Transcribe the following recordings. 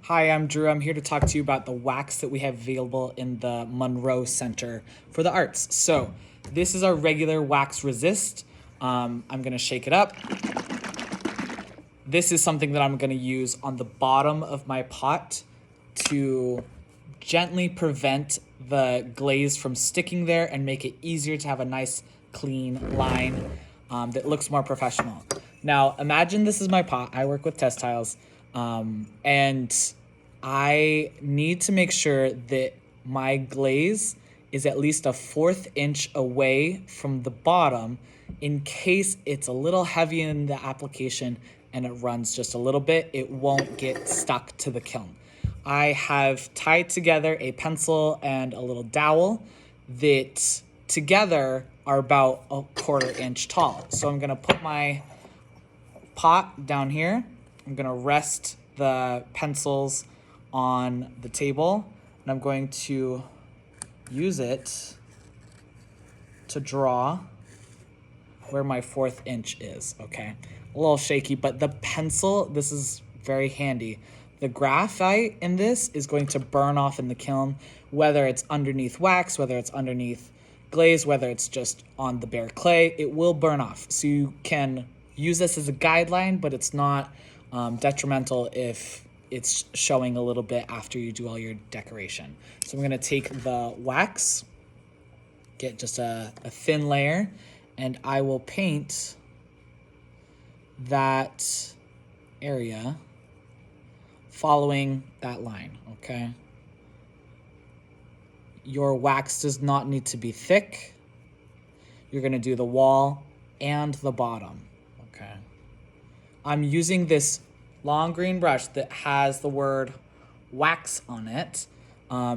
Hi, I'm Drew. I'm here to talk to you about the wax that we have available in the Monroe Center for the Arts. So this is our regular wax resist. I'm gonna shake it up. This is something that I'm gonna use on the bottom of my pot to gently prevent the glaze from sticking there and make it easier to have a nice clean line that looks more professional. Now imagine this is my pot. I work with test tiles. And I need to make sure that my glaze is at least a 1/4 inch away from the bottom in case it's a little heavy in the application and it runs just a little bit, it won't get stuck to the kiln. I have tied together a pencil and a little dowel that together are about a 1/4 inch tall. So I'm gonna put my pot down here. I'm gonna rest the pencils on the table and I'm going to use it to draw where my 1/4 inch is, okay? A little shaky, but the pencil, this is very handy. The graphite in this is going to burn off in the kiln, whether it's underneath wax, whether it's underneath glaze, whether it's just on the bare clay, it will burn off. So you can use this as a guideline, but it's not detrimental if it's showing a little bit after you do all your decoration. So I'm gonna take the wax, get just a thin layer, and I will paint that area following that line, okay? Your wax does not need to be thick. You're gonna do the wall and the bottom, okay? I'm using this long green brush that has the word wax on it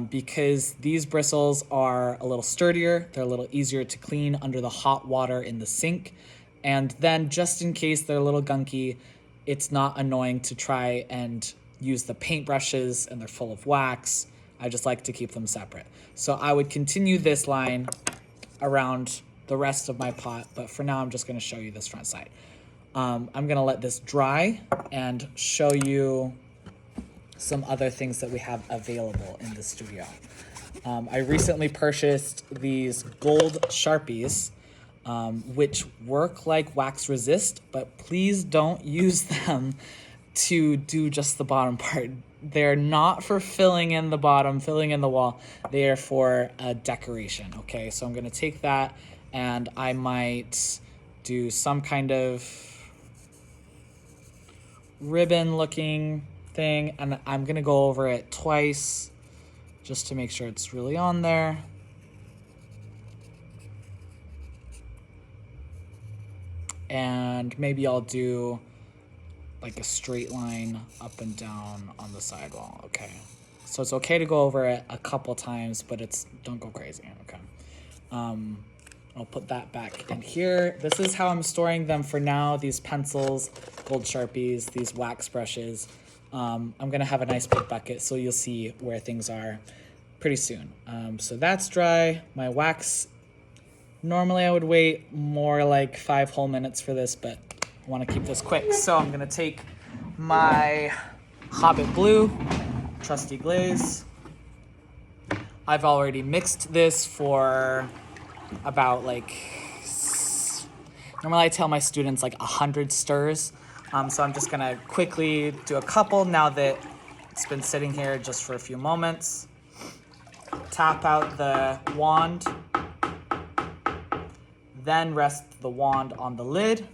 because these bristles are a little sturdier, they're a little easier to clean under the hot water in the sink, and then just in case they're a little gunky, it's not annoying to try and use the paint brushes and they're full of wax. I just like to keep them separate. So I would continue this line around the rest of my pot, but for now I'm just gonna show you this front side. I'm gonna let this dry and show you some other things that we have available in the studio. I recently purchased these gold sharpies, which work like wax resist, but please don't use them to do just the bottom part. They're not for filling in the bottom, filling in the wall. They are for a decoration, okay? So I'm gonna take that and I might do some kind of ribbon looking thing, and I'm gonna go over it twice just to make sure it's really on there. And maybe I'll do like a straight line up and down on the sidewall, okay? So it's okay to go over it a couple times, but don't go crazy, okay? I'll put that back in here. This is how I'm storing them for now, these pencils, gold Sharpies, these wax brushes. I'm gonna have a nice big bucket, so you'll see where things are pretty soon. So that's dry. My wax, normally I would wait more like 5 whole minutes for this, but I wanna keep this quick. So I'm gonna take my Hobbit Blue, trusty glaze. I've already mixed this for about normally I tell my students like 100 stirs. So I'm just gonna quickly do a couple now that it's been sitting here just for a few moments. Tap out the wand, then rest the wand on the lid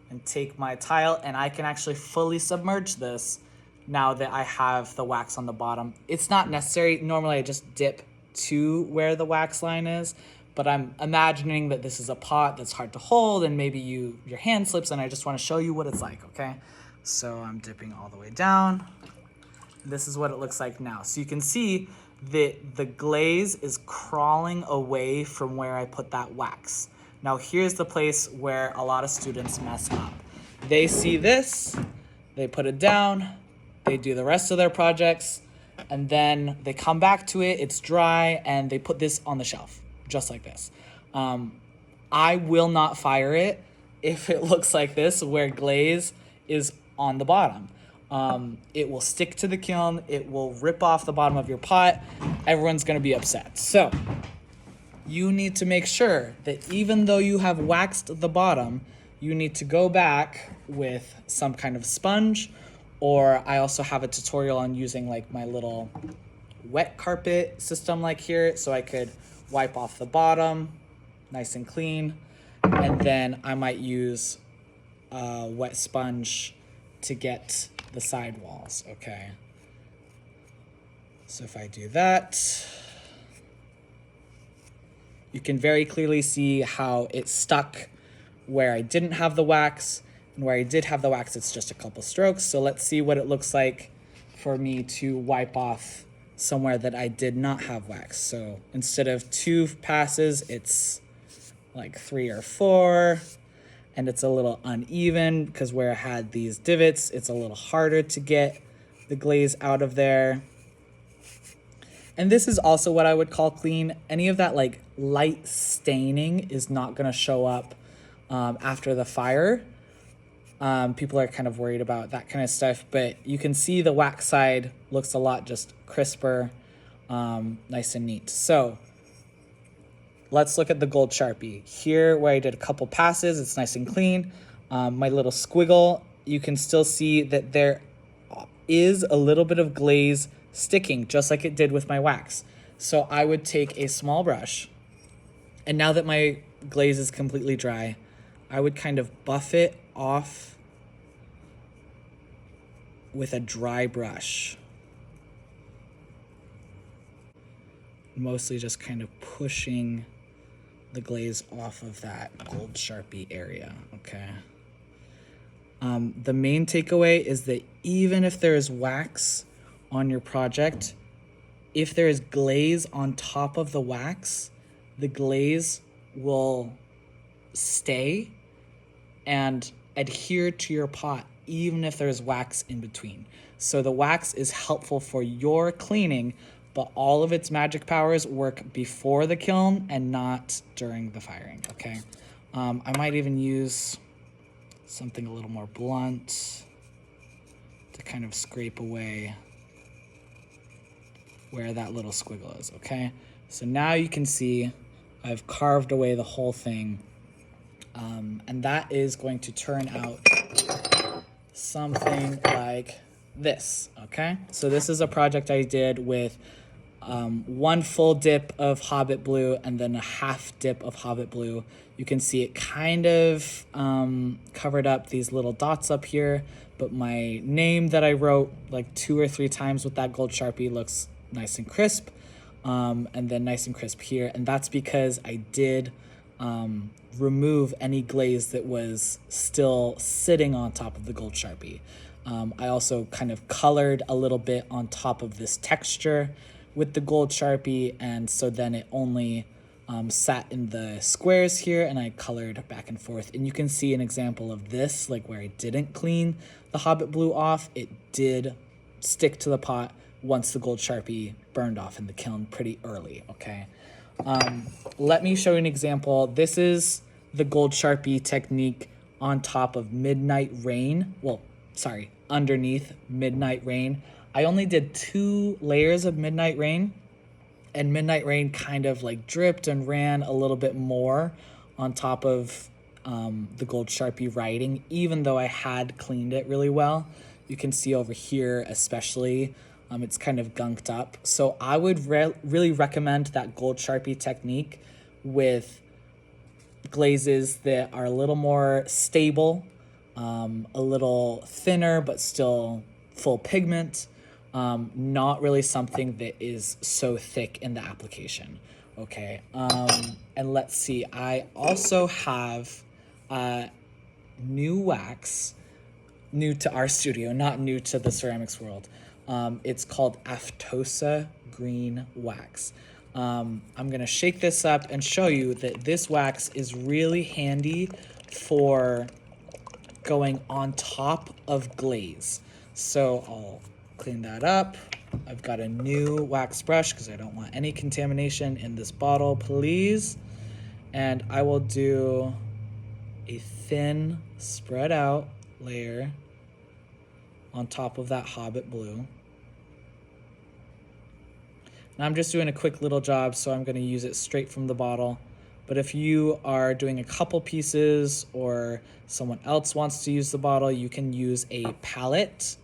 and take my tile, and I can actually fully submerge this now that I have the wax on the bottom. It's not necessary. Normally I just dip to where the wax line is, but I'm imagining that this is a pot that's hard to hold and maybe your hand slips, and I just want to show you what it's like, okay? So I'm dipping all the way down. This is what it looks like now. So you can see that the glaze is crawling away from where I put that wax. Now here's the place where a lot of students mess up. They see this, they put it down, they do the rest of their projects, and then they come back to it, it's dry, and they put this on the shelf, just like this. I will not fire it if it looks like this, where glaze is on the bottom. It will stick to the kiln. It will rip off the bottom of your pot. Everyone's going to be upset. So you need to make sure that even though you have waxed the bottom, you need to go back with some kind of sponge, or I also have a tutorial on using like my little wet carpet system like here, so I could wipe off the bottom nice and clean, and then I might use a wet sponge to get the side walls. Okay, so if I do that, you can very clearly see how it stuck where I didn't have the wax, and where I did have the wax, it's just a couple strokes. So let's see what it looks like for me to wipe off somewhere that I did not have wax. So instead of 2 passes, it's like 3 or 4, and it's a little uneven because where I had these divots, it's a little harder to get the glaze out of there. And this is also what I would call clean. Any of that like light staining is not gonna show up after the fire. People are kind of worried about that kind of stuff, but you can see the wax side looks a lot just crisper, nice and neat. So let's look at the gold Sharpie. Here where I did a couple passes, it's nice and clean. My little squiggle, you can still see that there is a little bit of glaze sticking, just like it did with my wax. So I would take a small brush, and now that my glaze is completely dry, I would kind of buff it off with a dry brush. Mostly just kind of pushing the glaze off of that gold Sharpie area, okay? The main takeaway is that even if there is wax on your project, if there is glaze on top of the wax, the glaze will stay and adhere to your pot even if there's wax in between. So the wax is helpful for your cleaning, but all of its magic powers work before the kiln and not during the firing, okay? I might even use something a little more blunt to kind of scrape away where that little squiggle is, okay? So now you can see I've carved away the whole thing, and that is going to turn out something like this, okay? So this is a project I did with 1 full dip of Hobbit blue and then a half dip of Hobbit blue. You can see it kind of covered up these little dots up here, but my name that I wrote like 2 or 3 times with that gold Sharpie looks nice and crisp, and then nice and crisp here. And that's because I did remove any glaze that was still sitting on top of the gold Sharpie. I also kind of colored a little bit on top of this texture with the gold Sharpie, and so then it only sat in the squares here, and I colored back and forth. And you can see an example of this, like where I didn't clean the Hobbit blue off, it did stick to the pot once the gold Sharpie burned off in the kiln pretty early, okay? Let me show you an example. This is the gold Sharpie technique on top of Midnight Rain. Well, sorry, underneath Midnight Rain. I only did 2 layers of Midnight Rain, and Midnight Rain kind of like dripped and ran a little bit more on top of the gold Sharpie writing, even though I had cleaned it really well. You can see over here especially, it's kind of gunked up. So I would really recommend that gold Sharpie technique with glazes that are a little more stable, a little thinner, but still full pigment. Not really something that is so thick in the application, okay? And let's see, I also have new wax, new to our studio, not new to the ceramics world. It's called Aftosa green wax. I'm gonna shake this up and show you that this wax is really handy for going on top of glaze. So I'll clean that up. I've got a new wax brush because I don't want any contamination in this bottle, please. And I will do a thin spread out layer on top of that Hobbit blue. And I'm just doing a quick little job, so I'm going to use it straight from the bottle. But if you are doing a couple pieces or someone else wants to use the bottle, you can use a palette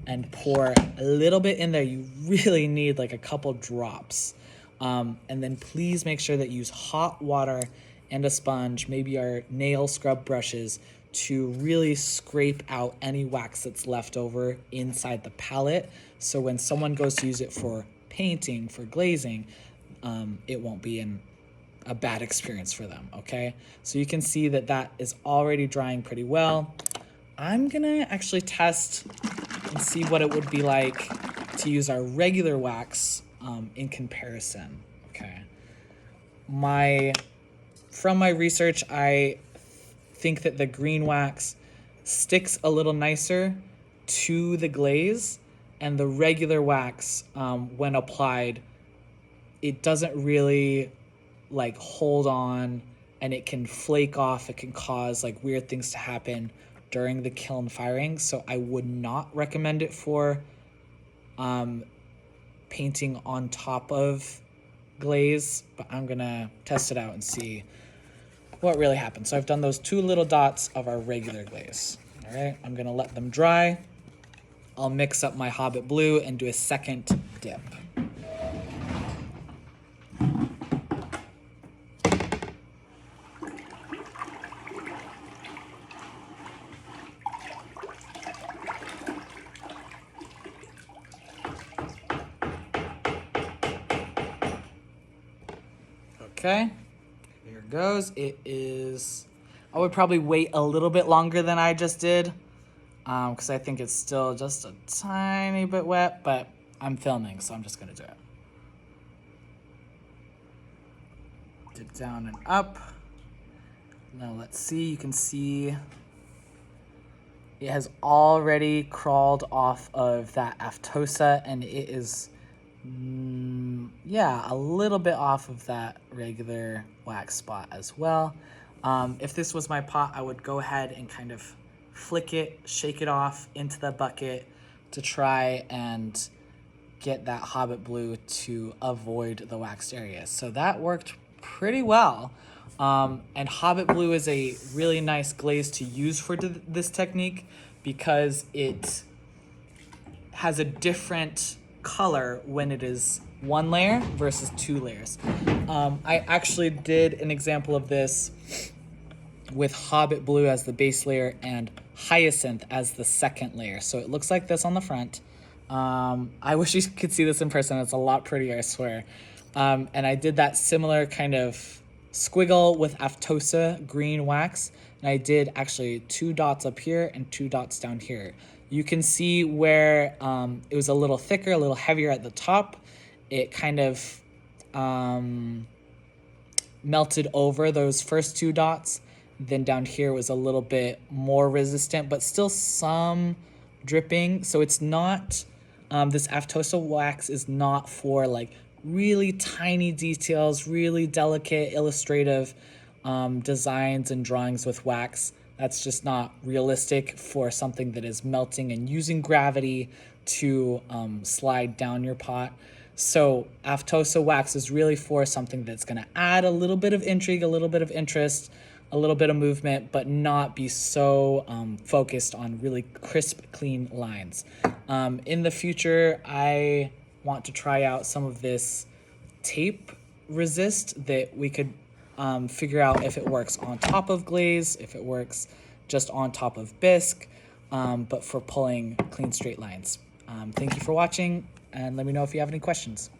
and pour a little bit in there. You really need like a couple drops. And then please make sure that you use hot water and a sponge, maybe our nail scrub brushes, to really scrape out any wax that's left over inside the palette. So when someone goes to use it for painting, for glazing, it won't be a bad experience for them, okay? So you can see that that is already drying pretty well. I'm gonna actually test and see what it would be like to use our regular wax in comparison, okay? From my research, I think that the green wax sticks a little nicer to the glaze, and the regular wax, when applied, it doesn't really like hold on, and it can flake off. It can cause like weird things to happen during the kiln firing. So I would not recommend it for painting on top of glaze, but I'm gonna test it out and see what really happens. So I've done those 2 little dots of our regular glaze. All right, I'm gonna let them dry. I'll mix up my Hobbit blue and do a second dip. Okay, here it goes. It is, I would probably wait a little bit longer than I just did, because I think it's still just a tiny bit wet, but I'm filming, so I'm just gonna do it. Dip down and up. Now let's see, you can see it has already crawled off of that Aftosa, and it is, yeah, a little bit off of that regular wax spot as well. If this was my pot, I would go ahead and kind of flick it, shake it off into the bucket to try and get that Hobbit blue to avoid the waxed areas. So that worked pretty well. And Hobbit blue is a really nice glaze to use for this technique because it has a different color when it is 1 layer versus 2 layers. I actually did an example of this with Hobbit blue as the base layer and Hyacinth as the second layer. So it looks like this on the front. I wish you could see this in person. It's a lot prettier, I swear. And I did that similar kind of squiggle with Aftosa green wax. And I did actually 2 dots up here and 2 dots down here. You can see where it was a little thicker, a little heavier at the top. It kind of melted over those first 2 dots. Then down here was a little bit more resistant, but still some dripping. So it's not, this Aftosa wax is not for like really tiny details, really delicate illustrative designs and drawings with wax. That's just not realistic for something that is melting and using gravity to slide down your pot. So Aftosa wax is really for something that's gonna add a little bit of intrigue, a little bit of interest, a little bit of movement, but not be so focused on really crisp, clean lines. In the future, I want to try out some of this tape resist that we could figure out if it works on top of glaze, if it works just on top of bisque, but for pulling clean straight lines. Thank you for watching, and let me know if you have any questions.